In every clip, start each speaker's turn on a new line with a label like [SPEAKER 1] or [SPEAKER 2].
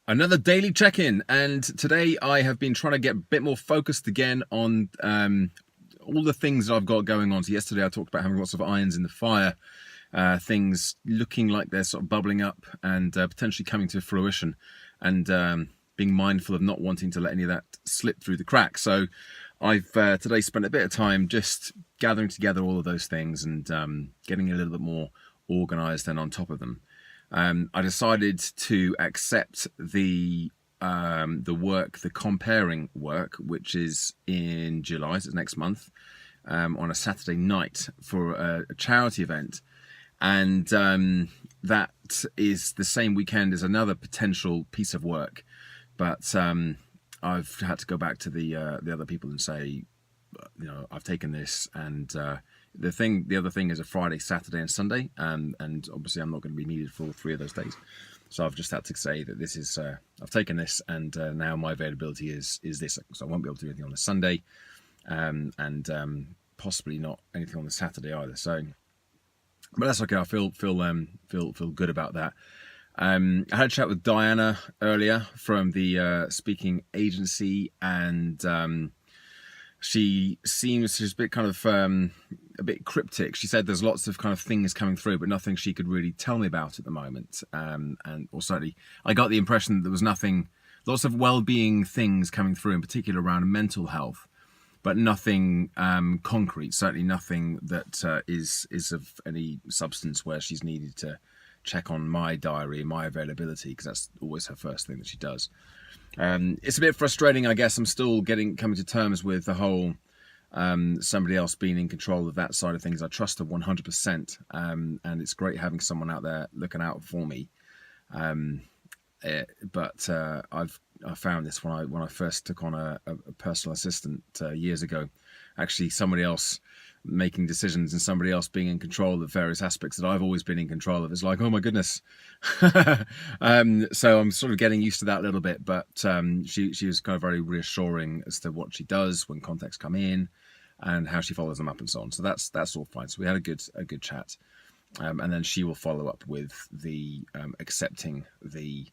[SPEAKER 1] Another daily check-in, and today I have been trying to get a bit more focused again on all the things that I've got going on. So yesterday I talked about having lots of irons in the fire, things looking like they're sort of bubbling up and potentially coming to fruition, and being mindful of not wanting to let any of that slip through the cracks. So I've today spent a bit of time just gathering together all of those things and getting a little bit more organized and on top of them. I decided to accept the work, the comparing work, which is in July, so it's next month, on a Saturday night for a charity event, and that is the same weekend as another potential piece of work, but I've had to go back to the other people and say, I've taken this, and the other thing is a Friday, Saturday, and Sunday, and obviously I'm not going to be needed for all three of those days. So I've just had to say that this is I've taken this, and now my availability is this. So I won't be able to do anything on the Sunday, and possibly not anything on the Saturday either. So, but that's okay. I feel good about that. I had a chat with Diana earlier from the speaking agency, and she's a bit kind of a bit cryptic. She said there's lots of kind of things coming through, but nothing she could really tell me about at the moment. Or certainly, I got the impression that there was nothing, lots of well-being things coming through, in particular around mental health, but nothing concrete. Certainly nothing that is of any substance where she's needed to check on my diary, my availability, because that's always her first thing that she does. It's a bit frustrating, I guess. I'm still coming to terms with the whole somebody else being in control of that side of things. I trust her 100%, and it's great having someone out there looking out for me. But I found this when I first took on a personal assistant years ago. Actually, somebody else making decisions and somebody else being in control of various aspects that I've always been in control of. It's like, oh my goodness. So I'm sort of getting used to that a little bit, but she was kind of very reassuring as to what she does when contacts come in and how she follows them up and so on. So that's all fine. So we had a good chat, and then she will follow up with the accepting the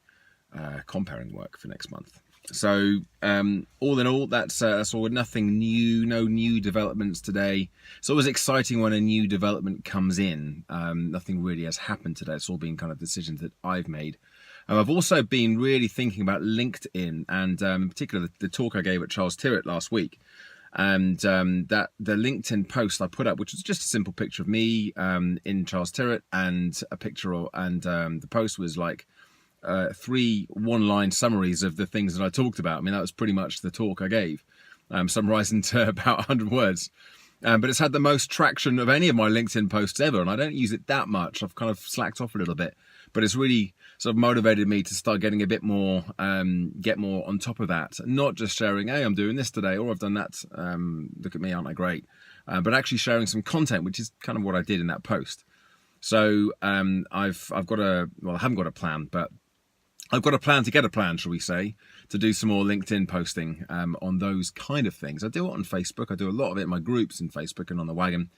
[SPEAKER 1] comparing work for next month. So all in all, that's all. Nothing new, no new developments today. It's always exciting when a new development comes in. Nothing really has happened today. It's all been kind of decisions that I've made. I've also been really thinking about LinkedIn, and in particular the talk I gave at Charles Tyrwhitt last week, and that the LinkedIn post I put up, which was just a simple picture of me in Charles Tyrwhitt, and a picture of, and the post was like 3 one-line summaries of the things that I talked about. I mean, that was pretty much the talk I gave, summarized into about 100 words. But it's had the most traction of any of my LinkedIn posts ever, and I don't use it that much. I've kind of slacked off a little bit, but it's really sort of motivated me to start getting a bit more, get more on top of that. Not just sharing, hey, I'm doing this today, or I've done that. Look at me, aren't I great? But actually sharing some content, which is kind of what I did in that post. So I've got I haven't got a plan, but I've got a plan to get a plan, shall we say, to do some more LinkedIn posting on those kind of things. I do it on Facebook. I do a lot of it in my groups in Facebook and on the wagon.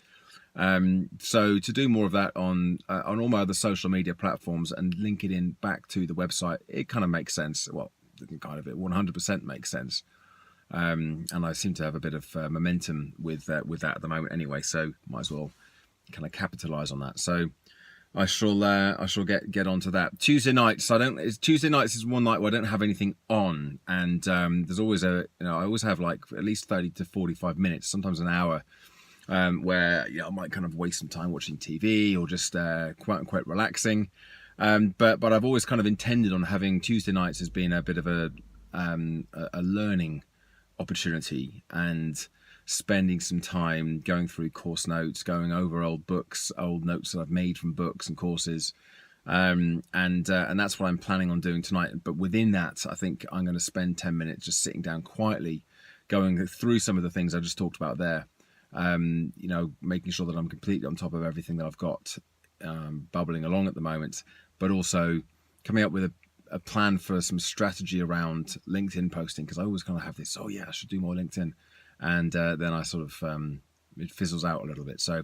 [SPEAKER 1] So to do more of that on all my other social media platforms and link it in back to the website, it kind of makes sense. Well, it 100% makes sense. And I seem to have a bit of momentum with that at the moment anyway. So might as well kind of capitalize on that. So I shall get onto that. Tuesday nights, Tuesday nights is one night where I don't have anything on, and there's always I always have like at least 30 to 45 minutes, sometimes an hour, where I might kind of waste some time watching TV or just quote unquote relaxing. But I've always kind of intended on having Tuesday nights as being a bit of a learning opportunity, and spending some time going through course notes, going over old notes that I've made from books and courses, and that's what I'm planning on doing tonight. But within that, I think I'm going to spend 10 minutes just sitting down quietly, going through some of the things I just talked about there. Making sure that I'm completely on top of everything that I've got bubbling along at the moment, but also coming up with a plan for some strategy around LinkedIn posting, because I always kind of have this, oh yeah, I should do more LinkedIn. And then I sort of, it fizzles out a little bit. So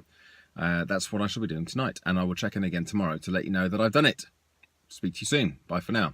[SPEAKER 1] that's what I shall be doing tonight. And I will check in again tomorrow to let you know that I've done it. Speak to you soon. Bye for now.